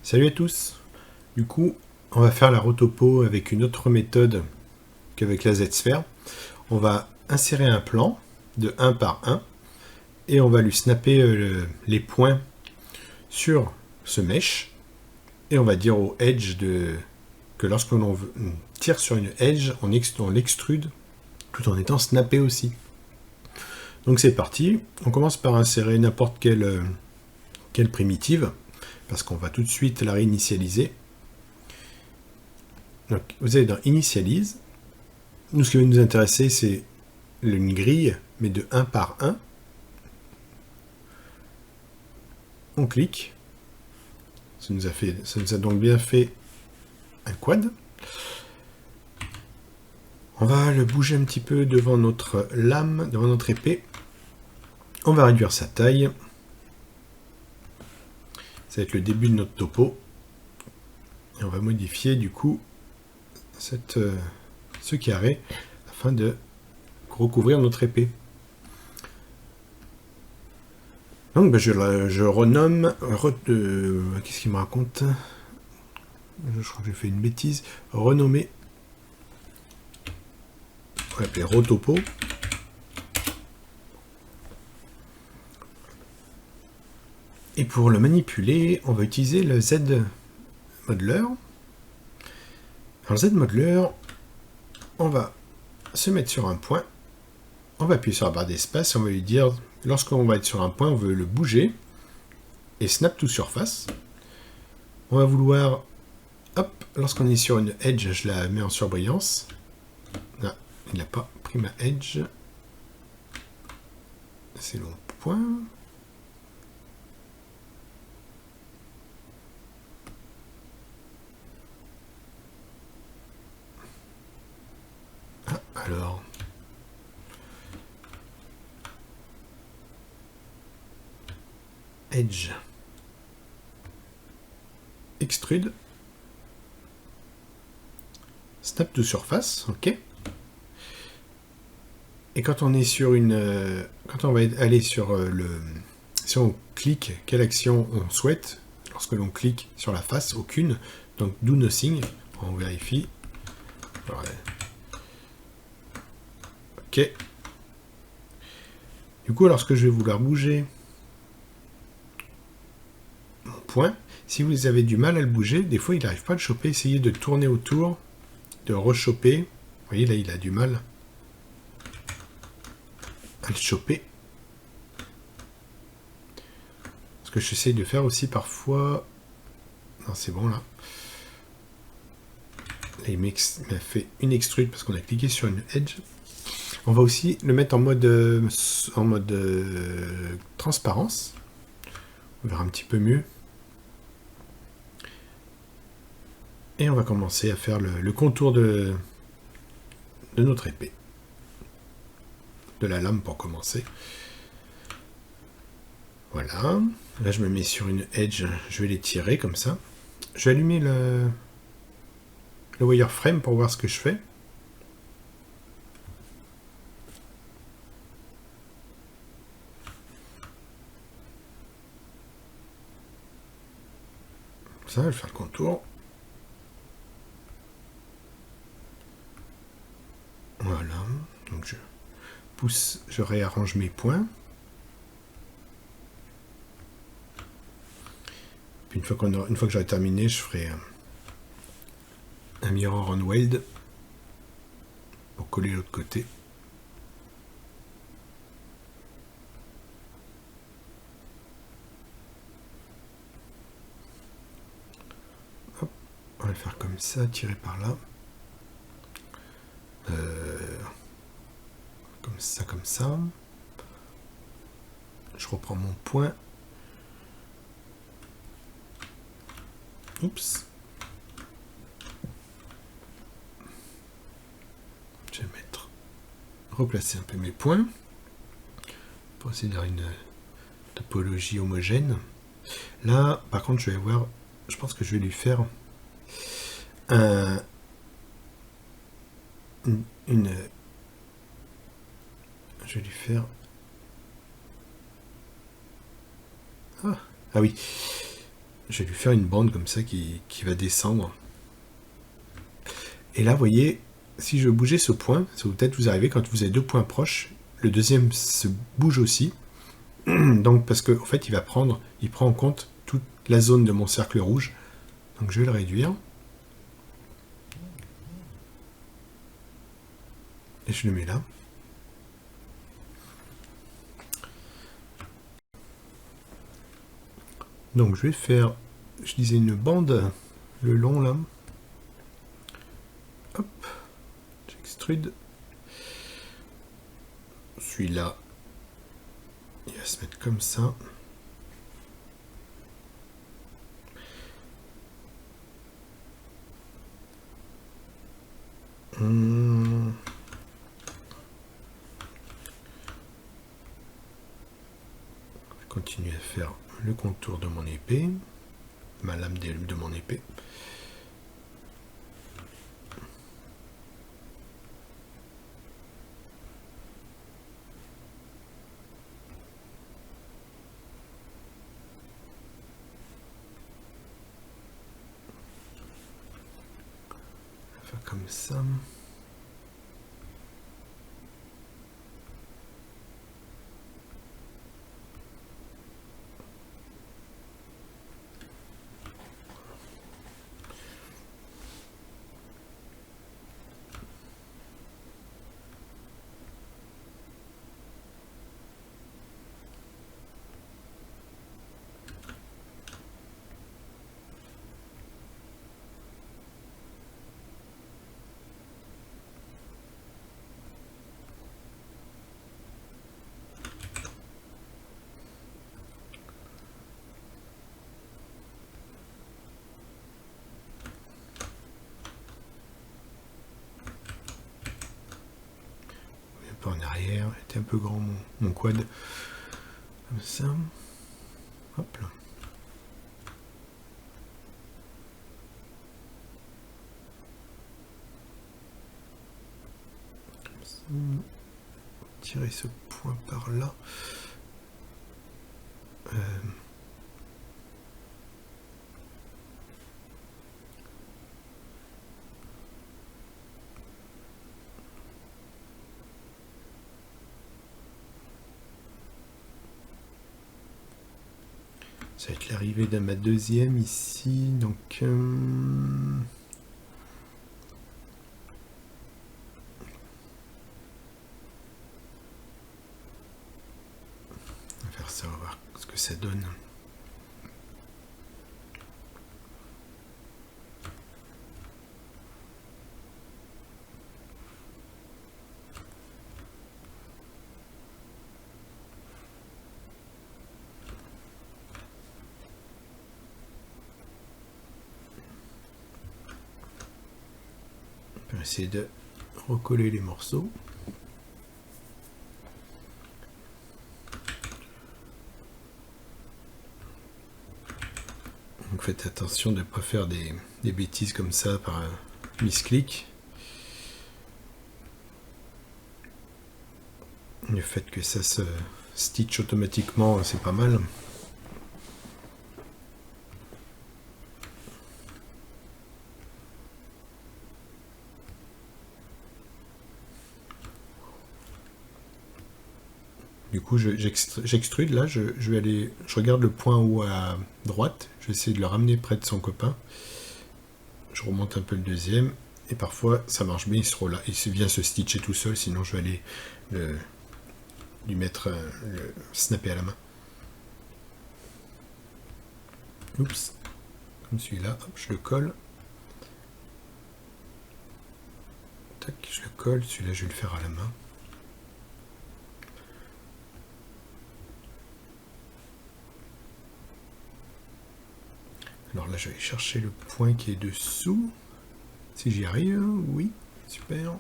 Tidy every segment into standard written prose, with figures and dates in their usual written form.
Salut à tous. Du coup, on va faire la rotopo avec une autre méthode qu'avec la Z-sphère. On va insérer un plan de 1 par 1 et on va lui snapper les points sur ce mesh et on va dire au edge que lorsqu'on tire sur une edge, on l'extrude tout en étant snappé aussi. Donc c'est parti. On commence par insérer n'importe quelle primitive parce qu'on va tout de suite la réinitialiser. Donc, vous allez dans Initialize. Nous, ce qui va nous intéresser, c'est une grille, mais de 1 par 1. On clique. Ça nous a donc bien fait un quad. On va le bouger un petit peu devant notre lame, devant notre épée. On va réduire sa taille. Ça va être le début de notre topo. Et on va modifier du coup ce carré afin de recouvrir notre épée. Donc je renomme... Qu'est-ce qu'il me raconte? Je crois que j'ai fait une bêtise. Renommer. On va l'appeler rotopo. Et pour le manipuler, on va utiliser le Z-modeler. Alors le Z-modeler, on va se mettre sur un point. On va appuyer sur la barre d'espace et on va lui dire, lorsqu'on va être sur un point, on veut le bouger et snap to surface. On va vouloir, hop, lorsqu'on est sur une edge, je la mets en surbrillance. Ah, il n'a pas pris ma edge. C'est le point. Ah, alors... Edge. Extrude. Snap to surface, ok. Et quand on est sur une... quand on va aller sur si on clique, quelle action on souhaite, lorsque l'on clique sur la face, aucune. Donc do nothing, on vérifie. Alors, ok. Du coup, lorsque je vais vouloir bouger mon point, si vous avez du mal à le bouger, des fois il n'arrive pas à le choper, essayez de tourner autour, de rechoper. Vous voyez, là il a du mal à le choper. Ce que j'essaie de faire aussi parfois... Non, c'est bon là. Là, il m'a fait une extrude parce qu'on a cliqué sur une edge. On va aussi le mettre en mode transparence. On verra un petit peu mieux. Et on va commencer à faire le contour de notre épée. De la lame pour commencer. Voilà. Là, je me mets sur une edge. Je vais les tirer comme ça. Je vais allumer le wireframe pour voir ce que je fais. Ça, je vais faire le contour. Voilà. Donc je pousse, je réarrange mes points. Puis une fois que j'aurai terminé, je ferai un mirror on weld pour coller l'autre côté. Hop, on va le faire comme ça, tirer par là. Comme ça. Je reprends mon point. Oups. Je vais replacer un peu mes points. Pour essayer d'avoir une topologie homogène. Là, par contre, je pense que je vais lui faire je vais lui faire... Ah oui. je vais lui faire une bande comme ça qui va descendre. Et là, vous voyez, si je bougeais ce point, ça va peut-être vous arriver quand vous avez deux points proches, le deuxième se bouge aussi. Donc parce qu'en fait, il prend en compte toute la zone de mon cercle rouge. Donc je vais le réduire. Et je le mets là. Donc je vais faire, je disais, une bande le long là. Hop, j'extrude. Celui-là, il va se mettre comme ça. Je vais continuer à faire le contour de mon épée, ma lame de mon épée. Faire comme ça. En arrière, était un peu grand mon quad. Comme ça. Hop là. Comme ça. Tirer ce point par là. Ça va être l'arrivée de ma deuxième ici, donc on va faire ça, on va voir ce que ça donne. On va essayer de recoller les morceaux. Donc faites attention de ne pas faire des bêtises comme ça par misclic. Le fait que ça se stitch automatiquement, c'est pas mal. Du coup, j'extrude là, je regarde le point haut à droite, je vais essayer de le ramener près de son copain. Je remonte un peu le deuxième, et parfois ça marche bien, il vient se stitcher tout seul, sinon je vais aller lui mettre le snapper à la main. Oups, comme celui-là, je le colle. Tac, je le colle, celui-là je vais le faire à la main. Alors là, je vais chercher le point qui est dessous. Si j'y arrive, oui, super.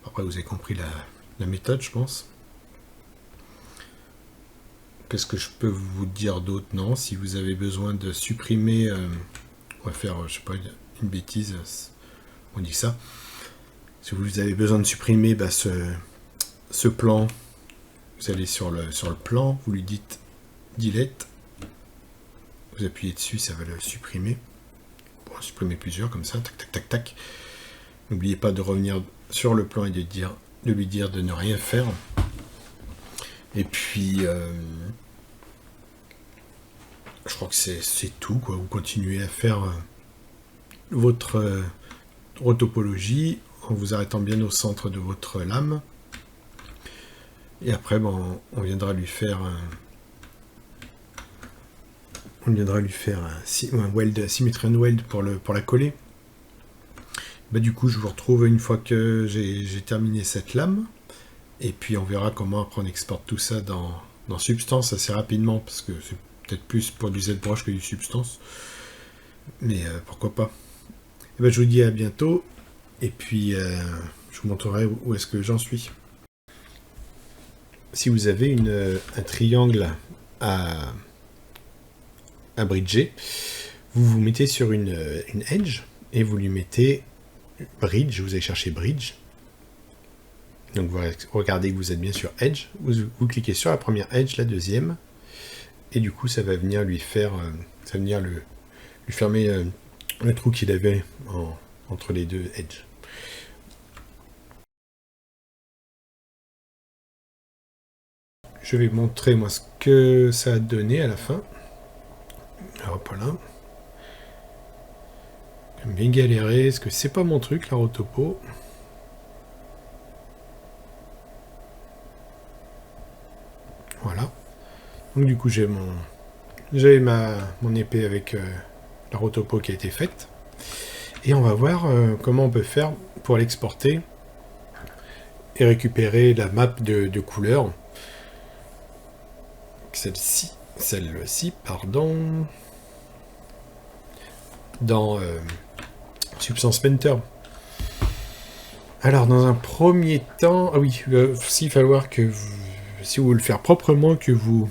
Après, vous avez compris la méthode, je pense. Qu'est-ce que je peux vous dire d'autre? Non, si vous avez besoin de supprimer, on va faire, je sais pas, une bêtise, on dit ça. Si vous avez besoin de supprimer ce plan Vous allez sur le plan, vous lui dites delete. Vous appuyez dessus, ça va le supprimer. Pour supprimer plusieurs comme ça, tac tac tac tac. N'oubliez pas de revenir sur le plan et de lui dire de ne rien faire. Et puis, je crois que c'est tout, quoi. Vous continuez à faire votre rotopologie en vous arrêtant bien au centre de votre lame. Et après, bon, on viendra lui faire un weld, Symmetrian Weld pour la coller. Bah, du coup, je vous retrouve une fois que j'ai terminé cette lame. Et puis, on verra comment après on exporte tout ça dans Substance assez rapidement, parce que c'est peut-être plus pour du ZBrush que du Substance. Mais pourquoi pas. Et bah, je vous dis à bientôt. Et puis, je vous montrerai où est-ce que j'en suis. Si vous avez un triangle à bridger, vous vous mettez sur une edge et vous lui mettez bridge, vous allez chercher bridge. Donc vous regardez que vous êtes bien sur edge, vous cliquez sur la première edge, la deuxième, et du coup ça va venir lui fermer le trou qu'il avait entre les deux edges. Je vais montrer moi ce que ça a donné à la fin. Alors hop là. J'aime bien galérer, parce que c'est pas mon truc la rotopo. Voilà. Donc du coup j'ai mon épée avec la rotopo qui a été faite. Et on va voir comment on peut faire pour l'exporter et récupérer la map de couleurs. Celle-ci, pardon, dans Substance Painter. Alors, dans un premier temps, ah oui, il va aussi falloir que si vous voulez le faire proprement, que vous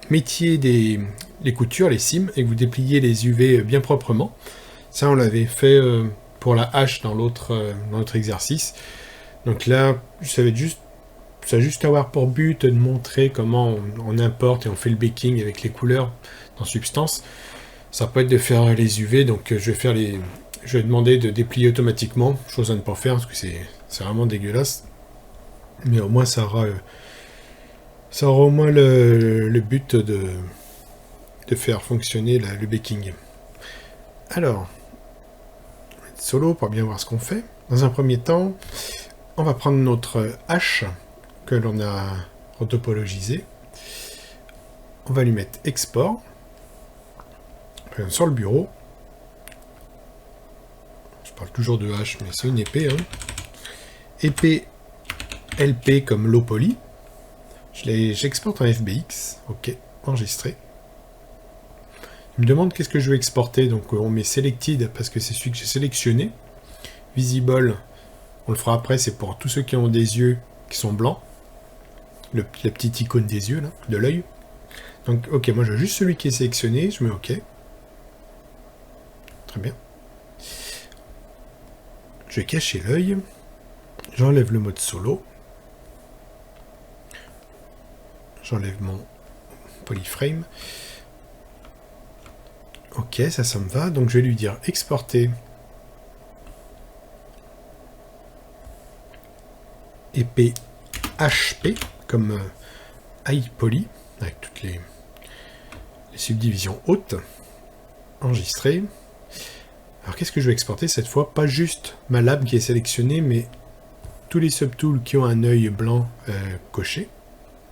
mettiez les coutures, les cimes, et que vous dépliez les UV bien proprement. Ça, on l'avait fait pour la hache dans l'autre exercice. Donc là, ça va juste avoir pour but de montrer comment on importe et on fait le baking avec les couleurs dans Substance. Ça peut être de faire les UV, donc je vais demander de déplier automatiquement, chose à ne pas faire parce que c'est vraiment dégueulasse. Mais au moins ça aura au moins le but de faire fonctionner le baking. Alors, solo pour bien voir ce qu'on fait. Dans un premier temps, on va prendre notre hache que l'on a rotopologisé. On va lui mettre export sur le bureau. Je parle toujours de hache, mais c'est une épée. Hein. Épée LP comme low poly. J'exporte en FBX. Ok, enregistré. Il me demande qu'est-ce que je veux exporter. Donc on met selected parce que c'est celui que j'ai sélectionné. Visible, on le fera après, c'est pour tous ceux qui ont des yeux qui sont blancs. La petite icône des yeux, là, de l'œil. Donc, ok, moi j'ai juste celui qui est sélectionné, je mets ok. Très bien. Je vais cacher l'œil. J'enlève le mode solo. J'enlève mon polyframe. Ok, ça me va. Donc je vais lui dire exporter épée HP comme high poly avec toutes les subdivisions hautes. Enregistrer. Alors qu'est-ce que je vais exporter cette fois? Pas juste ma lame qui est sélectionnée, mais tous les subtools qui ont un œil blanc coché.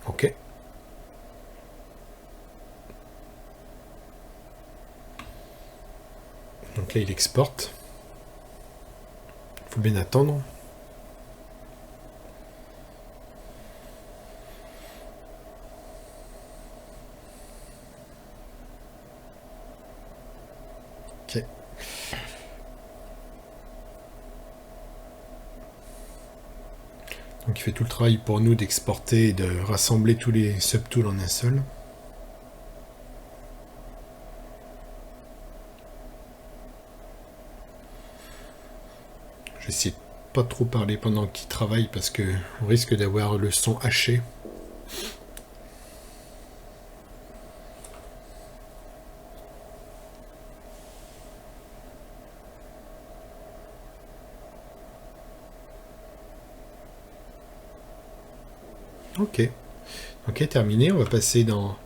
Ok. Donc là il exporte. Il faut bien attendre. Ok. Donc il fait tout le travail pour nous d'exporter et de rassembler tous les subtools en un seul. Je vais essayer de pas trop parler pendant qu'il travaille parce que on risque d'avoir le son haché. Ok. Ok, terminé. On va passer dans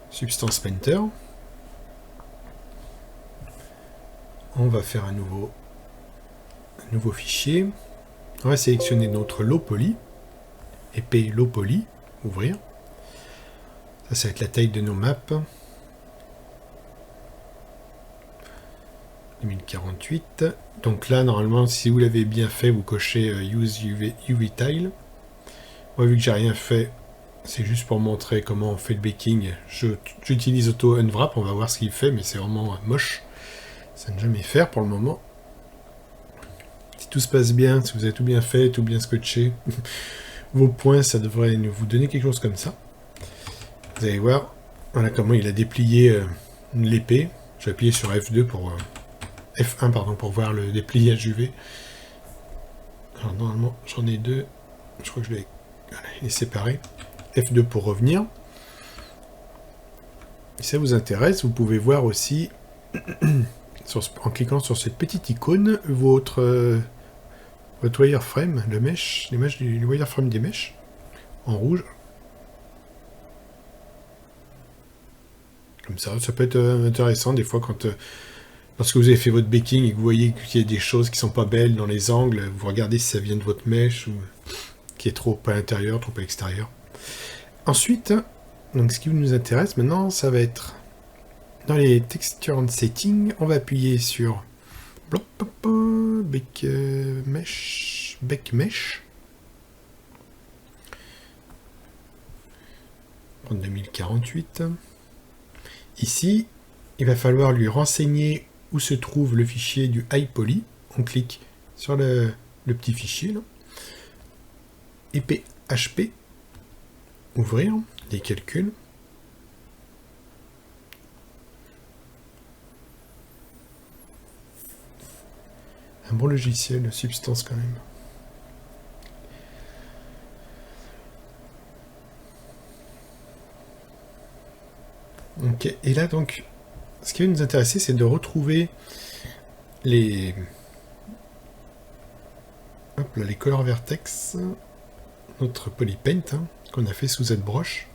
Substance Painter. On va faire un nouveau fichier. On va sélectionner notre low poly. Épée low poly. Ouvrir. Ça va être la taille de nos maps. 2048. Donc là, normalement, si vous l'avez bien fait, vous cochez Use UV Tile. Moi, vu que j'ai rien fait, c'est juste pour montrer comment on fait le baking. J'utilise Auto Unwrap, on va voir ce qu'il fait, mais c'est vraiment moche. Ça ne jamais faire pour le moment. Si tout se passe bien, si vous avez tout bien fait, tout bien scotché, vos points, ça devrait vous donner quelque chose comme ça. Vous allez voir, voilà comment il a déplié l'épée. Je vais appuyer sur F2 pour... F1 pardon, pour voir le dépliage UV. Alors normalement j'en ai deux. Je crois que je vais les séparer. F2 pour revenir. Si ça vous intéresse, vous pouvez voir aussi en cliquant sur cette petite icône votre wireframe, l'image du wireframe des mèches en rouge. Comme ça peut être intéressant des fois quand lorsque vous avez fait votre baking et que vous voyez qu'il y a des choses qui sont pas belles dans les angles, vous regardez si ça vient de votre mèche ou qui est trop à l'intérieur, trop à l'extérieur. Ensuite, donc ce qui nous intéresse maintenant, ça va être dans les textures and setting, on va appuyer sur Back Mesh. En 2048. Ici, il va falloir lui renseigner où se trouve le fichier du high poly. On clique sur le petit fichier là. EPHP, ouvrir les calculs. Un bon logiciel de Substance quand même. Ok, et là donc, ce qui va nous intéresser, c'est de retrouver les color vertex, notre polypaint qu'on a fait sous ZBrush.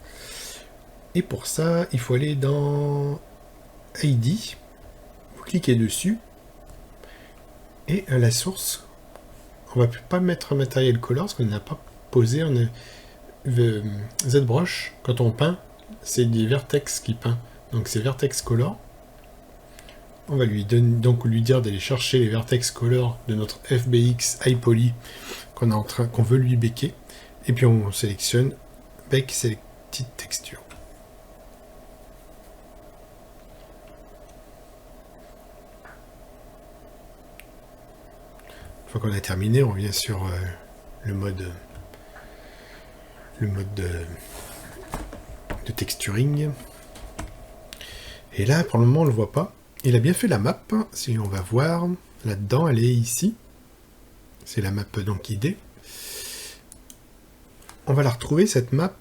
Et pour ça, il faut aller dans ID, vous cliquez dessus, et à la source, on va pas mettre Material Color parce qu'on n'a pas posé. ZBrush, quand on peint, c'est des vertex qui peint, donc c'est Vertex Color. On va lui dire d'aller chercher les Vertex Color de notre FBX High Poly qu'on veut lui baker, et puis on sélectionne Bake Selected Texture. Une fois qu'on a terminé, on revient sur le mode de texturing. Et là, pour le moment, on ne le voit pas. Il a bien fait la map. Si on va voir, là-dedans, elle est ici. C'est la map donc ID. On va la retrouver, cette map.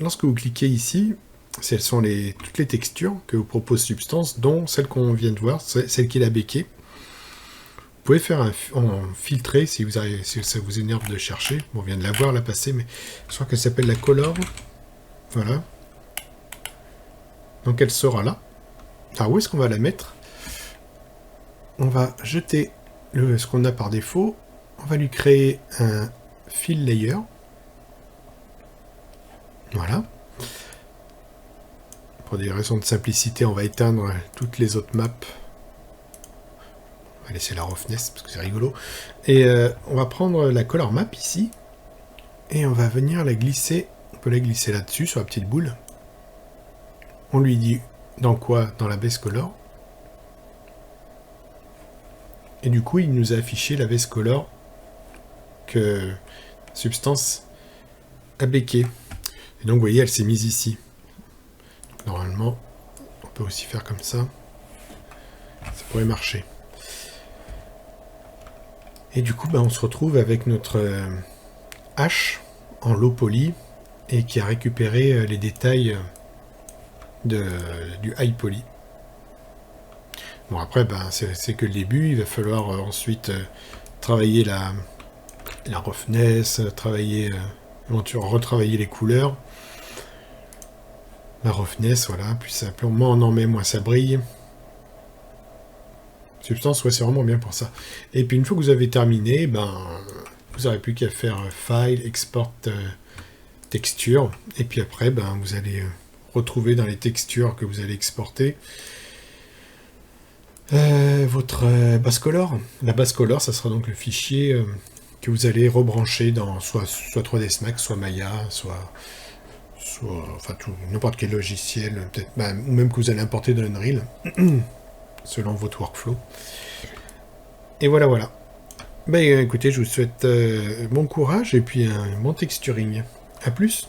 Lorsque vous cliquez ici, ce sont toutes les textures que vous propose Substance, dont celle qu'on vient de voir, celle qu'il a béquée. Vous pouvez faire en filtrer si ça vous énerve de chercher. Bon, on vient de la voir, la passer, mais je crois qu'elle s'appelle la Color. Voilà. Donc elle sera là. Alors où est-ce qu'on va la mettre? On va jeter ce qu'on a par défaut. On va lui créer un fill layer. Voilà. Pour des raisons de simplicité, on va éteindre toutes les autres maps. On va laisser la roughness parce que c'est rigolo. Et on va prendre la color map ici. Et on va venir la glisser. On peut la glisser là-dessus sur la petite boule. On lui dit dans quoi? Dans la base color. Et du coup, il nous a affiché la base color que Substance a béqué. Et donc, vous voyez, elle s'est mise ici. Donc, normalement, on peut aussi faire comme ça. Ça pourrait marcher. Et du coup, on se retrouve avec notre hache en low poly et qui a récupéré les détails du high poly. Bon, après, c'est que le début. Il va falloir ensuite travailler la roughness, éventuellement retravailler les couleurs. La roughness, voilà, plus simple. Moins on en met, moins ça brille. Substance, ouais, c'est vraiment bien pour ça. Et puis une fois que vous avez terminé, vous n'aurez plus qu'à faire File, Export Texture. Et puis après, vous allez retrouver dans les textures que vous allez exporter votre base color. La base color, ça sera donc le fichier que vous allez rebrancher dans soit 3ds Max, soit Maya, soit enfin n'importe quel logiciel, peut-être, ou même que vous allez importer dans Unreal, selon votre workflow. Et voilà. Écoutez, je vous souhaite bon courage et puis un bon texturing. A plus.